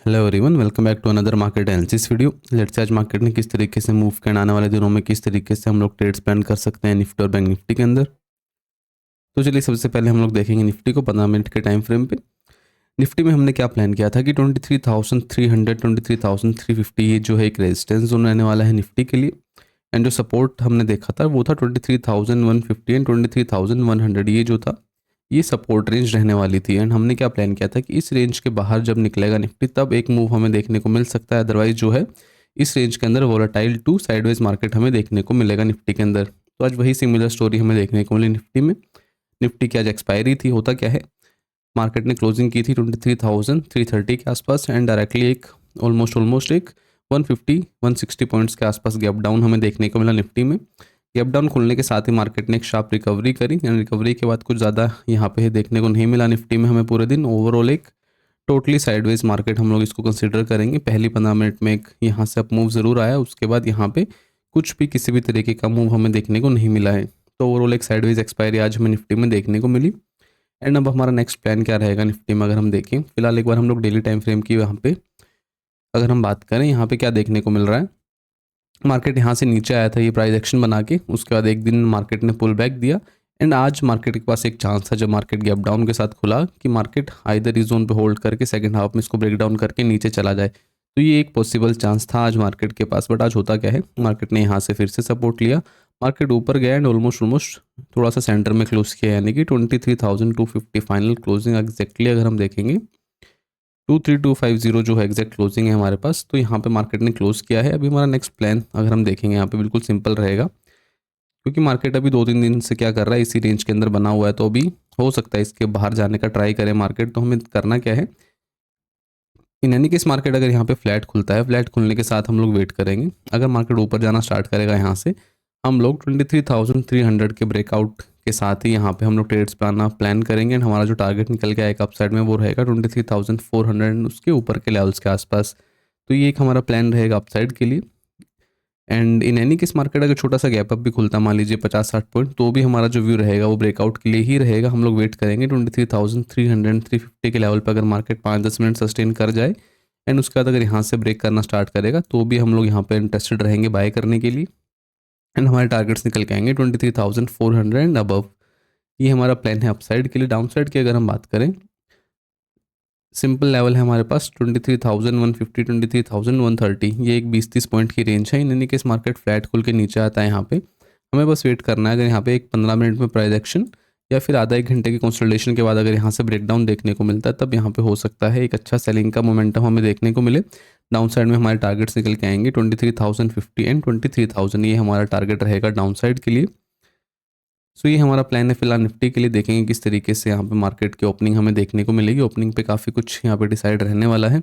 Hello everyone, welcome back to another market analysis video. Let's आज market ने किस तरीके से मूव किया, आने वाले दिनों में किस तरीके से हम लोग ट्रेड्स प्लान कर सकते हैं निफ्टी और बैंक निफ्टी के अंदर। तो चलिए सबसे पहले हम लोग देखेंगे निफ्टी को 15 मिनट के टाइम फ्रेम पे। निफ्टी में हमने क्या प्लान किया था कि 23,300 23,350 ये जो है एक रेजिस्टेंस जोन रहने वाला है निफ्टी के लिए। एंड जो सपोर्ट हमने देखा था वो था 23,150 एंड 23,100, ये जो था ये सपोर्ट रेंज रहने वाली थी। एंड हमने क्या प्लान किया था कि इस रेंज के बाहर जब निकलेगा निफ्टी तब एक मूव हमें देखने को मिल सकता है, अदरवाइज जो है इस रेंज के अंदर वोलेटाइल टू साइडवेज मार्केट हमें देखने को मिलेगा निफ्टी के अंदर। तो आज वही सिमिलर स्टोरी हमें देखने को मिली निफ्टी में। निफ्टी की आज एक्सपायरी थी। होता क्या है, मार्केट ने क्लोजिंग की थी 23,330 के आसपास एंड डायरेक्टली एक ऑलमोस्ट एक 150-160 पॉइंट्स के आसपास गैप डाउन हमें देखने को मिला निफ्टी में। गैप डाउन खुलने के साथ ही मार्केट ने एक शार्प रिकवरी करी एंड रिकवरी के बाद कुछ ज़्यादा यहाँ पे देखने को नहीं मिला निफ्टी में हमें पूरे दिन। ओवरऑल एक टोटली साइडवेज मार्केट हम लोग इसको कंसिडर करेंगे। पहली 15 मिनट में एक यहाँ से अप मूव ज़रूर आया, उसके बाद यहाँ पे कुछ भी किसी भी तरीके का मूव हमें देखने को नहीं मिला है। तो ओवरऑल एक साइडवेज एक्सपायरी आज हमें निफ्टी में देखने को मिली। एंड अब हमारा नेक्स्ट प्लान क्या रहेगा निफ्टी में, अगर हम देखें फिलहाल एक बार हम लोग डेली टाइम फ्रेम की यहाँ पे अगर हम बात करें, यहाँ पे क्या देखने को मिल रहा है। मार्केट यहाँ से नीचे आया था ये प्राइस एक्शन बना के, उसके बाद एक दिन मार्केट ने पुल बैक दिया एंड आज मार्केट के पास एक चांस था जब मार्केट गैप डाउन के साथ खुला कि मार्केट आइदर इस जोन पे होल्ड करके सेकंड हाफ में इसको ब्रेक डाउन करके नीचे चला जाए। तो ये एक पॉसिबल चांस था आज मार्केट के पास। बट आज होता क्या है, मार्केट ने यहाँ से फिर से सपोर्ट लिया, मार्केट ऊपर गया एंड ऑलमोस्ट थोड़ा सा सेंटर में क्लोज किया, यानी कि 23,250 फाइनल क्लोजिंग एग्जैक्टली अगर हम देखेंगे 23,250 जो है एग्जैक्ट क्लोजिंग है हमारे पास। तो यहाँ पे मार्केट ने क्लोज किया है। अभी हमारा नेक्स्ट प्लान अगर हम देखेंगे यहाँ पे बिल्कुल सिंपल रहेगा, क्योंकि मार्केट अभी 2-3 दिन से क्या कर रहा है, इसी रेंज के अंदर बना हुआ है। तो अभी हो सकता है इसके बाहर जाने का ट्राई करे मार्केट। तो हमें करना क्या है, इन एनी केस मार्केट अगर यहाँ पे फ्लैट खुलता है, फ्लैट खुलने के साथ हम लोग वेट करेंगे। अगर मार्केट ऊपर जाना स्टार्ट करेगा यहाँ से, हम लोग 23,300 के ब्रेकआउट के साथ ही यहाँ पे हम लोग ट्रेड्स प्लान करेंगे। एंड हमारा जो टारगेट निकल के आएगा अपसाइड में वो रहेगा 23,400 उसके ऊपर के लेवल्स के आसपास। तो ये एक हमारा प्लान रहेगा अपसाइड के लिए। And in any case market अगर छोटा सा गैप अप भी खुलता मान लीजिए 50-60 पॉइंट, तो भी हमारा जो व्यू रहेगा वो ब्रेकआउट के लिए ही रहेगा। हम लोग वेट करेंगे 23,300-350 के लेवल पर। अगर मार्केट 5-10 मिनट सस्टेन कर जाए एंड उसके बाद अगर यहाँ से ब्रेक करना स्टार्ट करेगा तो भी हम लोग यहाँ पे इंटरेस्टेड रहेंगे बाय करने के लिए। एंड हमारे टारगेट्स निकल के आएंगे 23,400 एंड अबव। ये हमारा प्लान है अपसाइड के लिए। डाउन साइड की अगर हम बात करें, सिंपल लेवल है हमारे पास 23,150 23,130, ये एक 20-30 पॉइंट की रेंज है। In any case market flat खुल के नीचे आता है यहाँ पे, हमें बस वेट करना है। अगर यहाँ पे एक 15 मिनट में प्राइस एक्शन या फिर आधा एक घंटे की कंसल्टेशन के बाद अगर यहाँ से ब्रेकडाउन देखने को मिलता है, तब यहाँ पे हो सकता है एक अच्छा सेलिंग का मोमेंटम हमें देखने को मिले। डाउन साइड में हमारे टारगेट्स निकल के आएंगे 23,050 एंड 23,000, ये हमारा टारगेट रहेगा डाउन साइड के लिए। सो ये हमारा प्लान है फिलहाल निफ्टी के लिए। देखेंगे किस तरीके से यहाँ पे मार्केट की ओपनिंग हमें देखने को मिलेगी। ओपनिंग पे काफ़ी कुछ यहाँ पे डिसाइड रहने वाला है।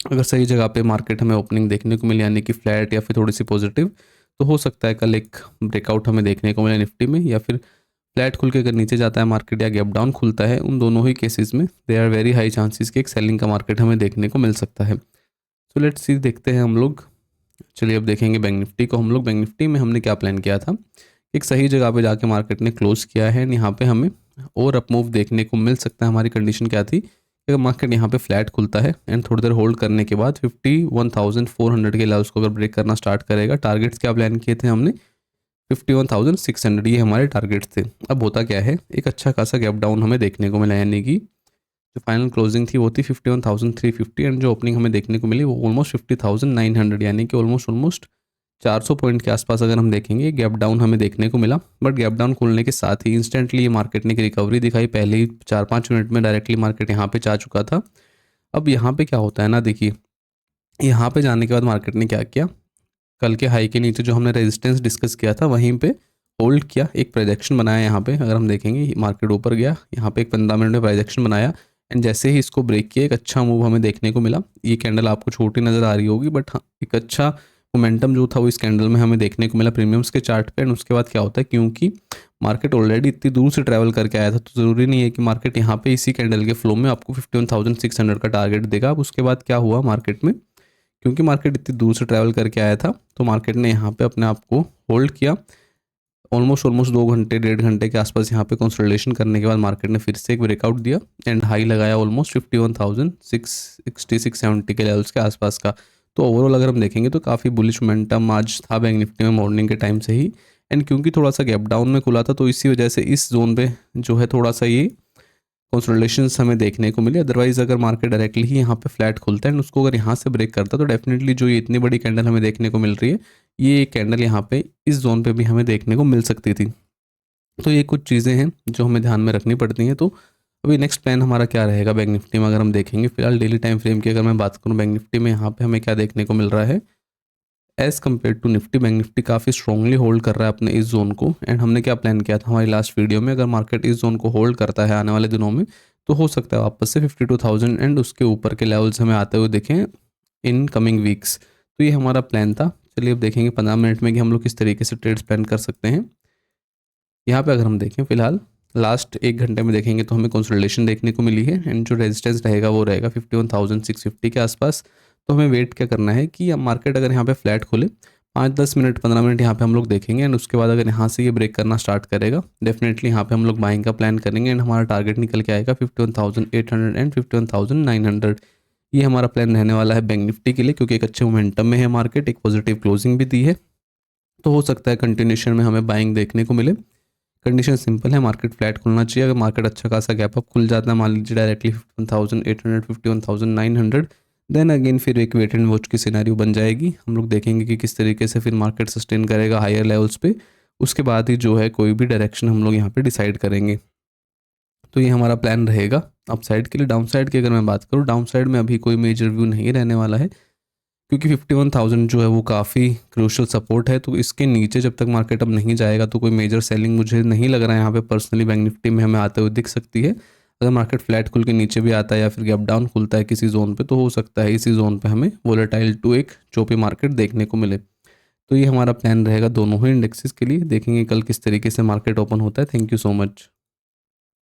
अगर सही जगह पे मार्केट हमें ओपनिंग देखने को मिले, यानी कि फ्लैट या फिर थोड़ी सी पॉजिटिव, तो हो सकता है कल एक ब्रेकआउट हमें देखने को मिले निफ्टी में। या फिर फ्लैट खुल के अगर नीचे जाता है मार्केट या गैप डाउन खुलता है, उन दोनों ही केसेस में they are very high chances कि एक सेलिंग का मार्केट हमें देखने को मिल सकता है। सो लेट्स सी, देखते हैं हम लोग। चलिए अब देखेंगे बैंक निफ्टी को हम लोग। बैंक निफ्टी में हमने क्या प्लान किया था, एक सही जगह पे जाके मार्केट ने क्लोज किया है। यहाँ पे हमें और अप मूव देखने को मिल सकता है। हमारी कंडीशन क्या थी, अगर मार्केट यहाँ पे फ्लैट खुलता है एंड थोड़ी देर होल्ड करने के बाद 51,400 के लेवल्स को अगर ब्रेक करना स्टार्ट करेगा। टारगेट्स क्या प्लान किए थे हमने, 51,600, ये हमारे टारगेट्स थे। अब होता क्या है, एक अच्छा खासा गैप डाउन हमें देखने को मिला, यानी कि जो फाइनल क्लोजिंग थी वो थी 51,350 एंड जो ओपनिंग हमें देखने को मिली वो ऑलमोस्ट 50,900, यानी कि ऑलमोस्ट 400 पॉइंट के आसपास अगर हम देखेंगे गैप डाउन हमें देखने को मिला। बट गैप डाउन खुलने के साथ ही इंस्टेंटली ये मार्केट ने एक रिकवरी दिखाई। पहले ही 4-5 मिनट में डायरेक्टली मार्केट यहाँ पे जा चुका था। अब यहाँ पे क्या होता है ना, देखिए यहाँ पे जाने के बाद मार्केट ने क्या किया, कल के हाई के नीचे जो हमने रेजिस्टेंस डिस्कस किया था वहीं पे होल्ड किया, एक प्रोजेक्शन बनाया। यहाँ पे अगर हम देखेंगे मार्केट ऊपर गया, यहाँ पे एक 15 मिनट में प्रोजेक्शन बनाया एंड जैसे ही इसको ब्रेक किया एक अच्छा मूव हमें देखने को मिला। ये कैंडल आपको छोटी नज़र आ रही होगी, बट हाँ एक अच्छा मोमेंटम जो था वो इस कैंडल में हमें देखने को मिला प्रीमियम्स के चार्ट पे। एंड उसके बाद क्या होता है, क्योंकि मार्केट ऑलरेडी इतनी दूर से ट्रैवल करके आया था, तो ज़रूरी नहीं है कि मार्केट यहाँ पे इसी कैंडल के फ्लो में आपको 51,600 का टारगेट देगा। अब उसके बाद क्या हुआ मार्केट में, क्योंकि मार्केट इतनी दूर से ट्रैवल करके आया था तो मार्केट ने यहाँ पे अपने आप को होल्ड किया। ऑलमोस्ट 2 घंटे 1.5 घंटे के आसपास यहाँ पे कंसोलिडेशन करने के बाद मार्केट ने फिर से एक ब्रेकआउट दिया एंड हाई लगाया ऑलमोस्ट 51,660-670 के लेवल्स के आसपास का। तो ओवरऑल अगर हम देखेंगे तो काफ़ी बुलिश मोमेंटम आज था बैंक निफ्टी में मॉर्निंग के टाइम से ही। एंड क्योंकि थोड़ा सा गैप डाउन में खुला था तो इसी वजह से इस जोन पे जो है थोड़ा सा ये कंसोलिडेशंस हमें देखने को मिले। अदरवाइज अगर मार्केट डायरेक्टली ही यहाँ पे फ्लैट खुलता है एंड उसको अगर यहाँ से ब्रेक करता है तो डेफिनेटली जो ये इतनी बड़ी कैंडल हमें देखने को मिल रही है, ये कैंडल यहाँ पे इस जोन पे भी हमें देखने को मिल सकती थी। तो ये कुछ चीज़ें हैं जो हमें ध्यान में रखनी पड़ती हैं। तो अभी नेक्स्ट प्लान हमारा क्या रहेगा बैंक निफ्टी में अगर हम देखेंगे, फिलहाल डेली टाइम फ्रेम की अगर मैं बात करूँ बैंक निफ्टी में, यहाँ पे हमें क्या देखने को मिल रहा है as compare to Nifty, bank Nifty काफ़ी स्ट्रांगली होल्ड कर रहा है अपने इस जोन को। एंड हमने क्या प्लान किया था हमारी लास्ट वीडियो में, अगर मार्केट इस जोन को होल्ड करता है आने वाले दिनों में तो हो सकता है वापस से 52,000 एंड उसके ऊपर के लेवल्स हमें आते हुए देखें इन कमिंग वीक्स। तो ये हमारा प्लान था। चलिए अब देखेंगे 15 मिनट में कि हम लोग किस तरीके से ट्रेड्स प्लान कर सकते हैं। यहाँ पे अगर हम देखें फिलहाल लास्ट 1 घंटे में देखेंगे तो हमें कंसोलिडेशन देखने को मिली है एंड जो रेजिस्टेंस रहेगा वो रहेगा 51,650 के आसपास। तो हमें वेट क्या करना है कि मार्केट अगर यहाँ पे फ्लैट खोले 5-10 मिनट 15 मिनट यहाँ पे हम लोग देखेंगे एंड उसके बाद अगर यहाँ से ये ब्रेक करना स्टार्ट करेगा डेफिनेटली यहाँ पे हम लोग बाइंग का प्लान करेंगे एंड हमारा टारगेट निकल के आएगा 51,800 एंड 51,900। ये हमारा प्लान रहने वाला है बैंक निफ्टी के लिए, क्योंकि एक अच्छे मोमेंटम में है मार्केट, एक पॉजिटिव क्लोजिंग भी दी है, तो हो सकता है कंटिन्यूशन में हमें बाइंग देखने को मिले। कंडीशन सिंपल है, मार्केट फ्लैट खुलना चाहिए। अगर मार्केट अच्छा खासा गैप अप खुल जाता है मान लीजिए डायरेक्टली 51,800 51,900, देन अगेन फिर एक वेट एंड वॉच की सिनेरियो बन जाएगी। हम लोग देखेंगे कि किस तरीके से फिर मार्केट सस्टेन करेगा हायर लेवल्स पे, उसके बाद ही जो है कोई भी डायरेक्शन हम लोग यहाँ पे डिसाइड करेंगे। तो ये हमारा प्लान रहेगा अप साइड के लिए। डाउन साइड की अगर मैं बात करूँ, डाउन साइड में अभी कोई मेजर व्यू नहीं रहने वाला है, क्योंकि 51,000 जो है वो काफ़ी क्रूशल सपोर्ट है। तो इसके नीचे जब तक मार्केट अब नहीं जाएगा तो कोई मेजर सेलिंग मुझे नहीं लग रहा है यहाँ पे पर्सनली बैंक निफ्टी में हमें आते हुए दिख सकती है। अगर मार्केट फ्लैट खुल के नीचे भी आता है या फिर गैप डाउन खुलता है किसी जोन पे तो हो सकता है इसी जोन पे हमें वोलेटाइल टू एक चोपी मार्केट देखने को मिले। तो ये हमारा प्लान रहेगा दोनों ही इंडेक्सेस के लिए। देखेंगे कल किस तरीके से मार्केट ओपन होता है। Thank you so much.